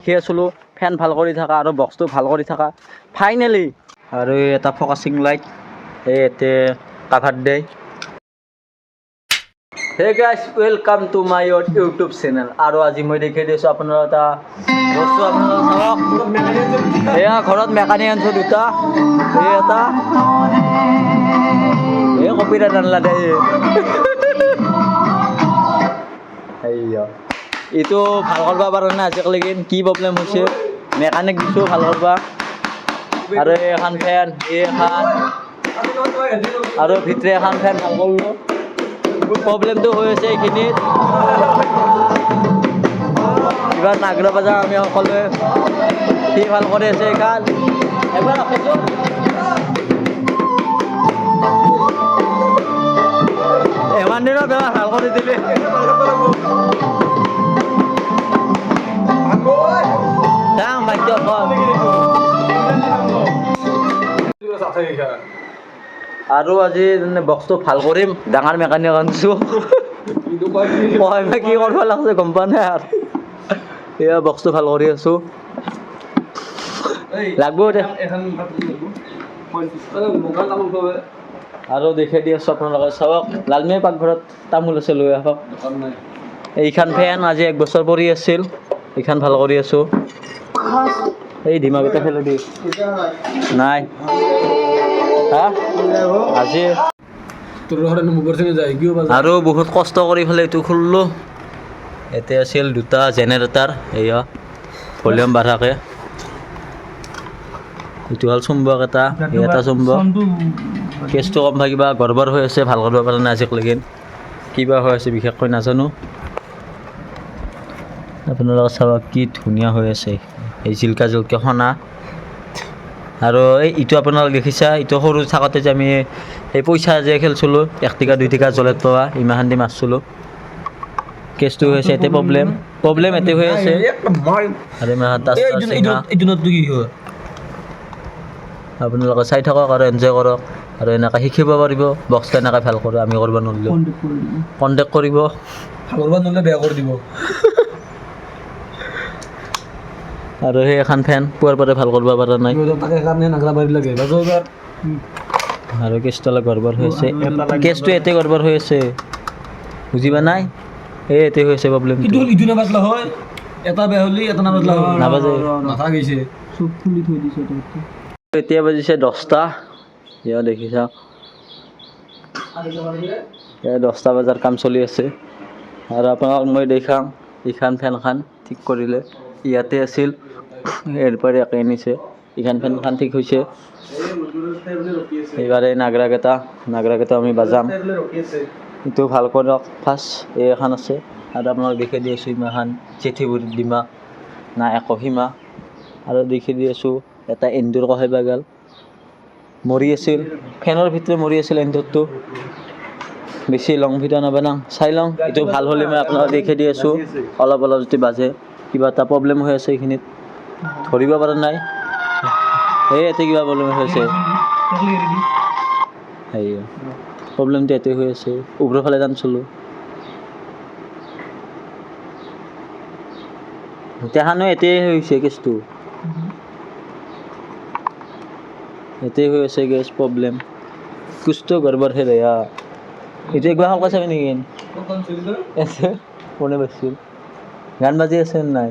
দেখি আছিলোঁ ফেন ভাল কৰি থকা আৰু বক্সটো ভাল কৰি থকা ফাইনেলি আৰু এটা ফকাচিং লাইট ইয়াতে কাভাৰ দিয়ে। Hey guys welcome to my YouTube channel. আৰু আজি মই দেখাই দিছোঁ আপোনাৰ এটা বস্তু, আপোনালোকে চাওক এয়া ঘৰত মেকানিক আনিছোঁ দুটা, এই এটা এই কপিৰাইট আনলা দে এইয়া এইটো ভাল কৰিব পৰা নাই আজিলৈকে, কি প্ৰব্লেম হৈছে মেকানিক দিছোঁ ভাল কৰিব। আৰু এখন ফেন এইখন আৰু ভিতৰে এখন ফেন ভাল কৰিলোঁ। প্ৰব্লেমটো হৈ আছে এইখিনিত, এইবাৰ নাগৰা বজাৰ আমি সকলোৱে কি ভাল কৰি আছে এইখন এবাৰ ৰাখিছোঁ। ইমান দিনত এবাৰ ভাল কৰি দিলে যাম বাক্য আৰু আজি বক্সটো ভাল কৰিম, ডাঙৰ মেকানিক আনিছোঁ। মই কি কৰিব লাগছে গম পোৱা নাই আৰু এয়া বক্সটো ভাল কৰি আছোঁ, লাগব দে। আৰু দেখাই দি আছোঁ আপোনালোকে চাওক, লালমিয়া পাকঘৰত তামোল আছে লৈ আহক। এইখন ফেন আজি 1 বছৰ পৰি আছিল, এইখন ভাল কৰি আছোঁ। এই ধিমাকেইটা ফেলে দি নাই হা আজি আৰু বহুত কষ্ট কৰি পেলাই এইটো খুলিলোঁ। ইয়াতে আছিল দুটা জেনেৰেটাৰ, এয়া ভলিউম বাঢ়াকে, এইটো হ'ল চুম্বক এটা, এটা চুম্বক। কেছটো কম কিবা গড়বড় হৈ আছে, ভাল কৰিব পৰা নাই আজিলৈকে, কিবা হৈ আছে বিশেষকৈ নাজানো। আপোনালোকে চাওক কি ধুনীয়া হৈ আছে, এই জিলকা জিলকা সনা। আৰু এইটো আপোনালোকে দেখিছা, এইটো সৰু থাকোঁতে যে আমি এই পইচা যে খেলিছিলোঁ 1 টকা 2 টকা জলেত পোৱা, ইমানখান দি মাৰিছিলোঁ। কেছটো হৈ আছে, এতে প্ৰব্লেম এতে হৈ আছে। আৰু আপোনালোকে চাই থাকক আৰু এনজয় কৰক, আৰু এনেকৈ শিকিব পাৰিব বক্সটো এনেকৈ ভাল কৰোঁ। আমি কৰিব নোৱাৰিলোঁ কণ্টেক্ট কৰিব, বেয়া কৰি দিব। আৰু সেই এখন ফেন পুৱাৰ পৰা ভাল কৰিব পৰা নাই, আৰু কেছটো গড়বড় হৈ আছে। কেছটো এতে গড়বড় হৈ আছে, বুজিবা নাই? এই এতে হৈ আছে প্ৰব্লেম। এতিয়া বাজিছে 10টা, এয়া দেখিছা 10টা বজাৰ কাম চলি আছে। আৰু আপোনাক মই দেখাম এইখন ফেনখন ঠিক কৰিলে, ইয়াতে আছিল ইয়াৰ পৰা একে আনিছে, এইখন ফেনখন ঠিক হৈছে। এইবাৰ এই নাগৰাকেইটা আমি বাজাম, এইটো ভাল কৰক ফাৰ্ষ্ট। এই এখন আছে আৰু আপোনাক দেখাই দি আছোঁ ইমানখন চিঠিবোৰ ডিমা না একহিমা। আৰু দেখি দি আছোঁ এটা এন্দুৰ কহাই বাগাল মৰি আছিল, ফেনৰ ভিতৰত মৰি আছিল এন্দুৰটো। বেছি লং ভিডিঅ' নাবনাওঁ, চাই লওঁ। এইটো ভাল হ'লে মই আপোনাক দেখাই দি আছোঁ। অলপ যদি বাজে, কিবা এটা প্ৰব্লেম হৈ আছে এইখিনিত, ধৰিব পৰা নাই। এই ইয়াতে কিবা প্ৰব্লেম হৈছে, সেয়া প্ৰব্লেমটো ইয়াতে হৈ আছে। ওপৰৰ ফালে টানছিলোঁ, তেহানো এতিয়াই হৈছে কেছটো, এতিয়াই হৈ আছে গেছ প্ৰব্লেম। কুছটো গড়বড় হে ৰয়া। এইটো একবাৰ হলকা চাবি নেকি? কোনে বাজছিল? গান বাজি আছে নাই?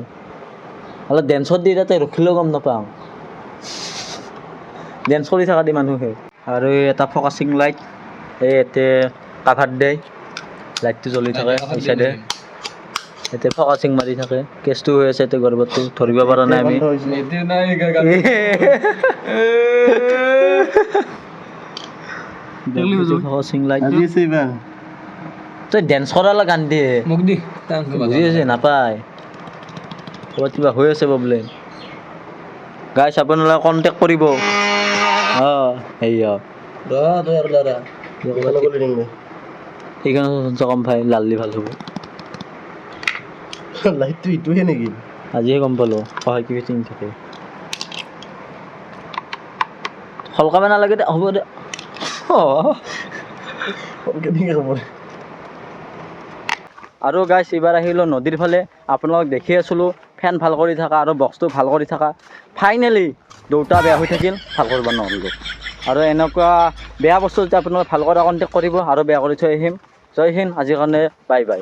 অলপ ডেন্সত দি তাতে ৰখিলেও গম নাপাওঁ, ডেন্স কৰি থকা দি মানুহে। আৰু এটা ফকাচিং লাইট, এই ইয়াতে কাভাৰ দিয়ে, লাইটটো জ্বলি থাকে এই চাইডে, ইয়াতে ফকাচিং মাৰি থাকে। কেছটো হৈ আছে, এতিয়া গড়বড়টো ধৰিব পৰা নাই আমি। ফকাচিং লাইট তই ডেন্স কৰালা গান দিয়ে বুজি আছে নাপায়, ক'ৰবাত কিবা হৈ আছে প্ৰব্লেম। গাইছ আপোনালোকে কণ্টেক্ট কৰিব। সেয়া সেইকাৰণে কম ভাই লাললি ভাল হ'ব। লাইটটো ইটোহে নেকি? আজিহে গম পালোঁ সহায় কি চিনি থাকে। সলকাব নালাগে দে, হ'ব দে। আৰু গাইছ এইবাৰ আহিলোঁ নদীৰ ফালে, আপোনালোক দেখি আছিলোঁ ফেন ভাল কৰি থাকা আৰু বক্সটো ভাল কৰি থাকা। ফাইনেলি দুটা বেয়া হৈ থাকিল, ভাল কৰিব নোৱাৰিলোঁ। আৰু এনেকুৱা বেয়া বস্তু যদি আপোনালোকে ভাল কৰা কণ্টেক্ট কৰিব আৰু বেয়া কৰি থৈ আহিম। জয় হিন্দ, আজিৰ কাৰণে বাই বাই।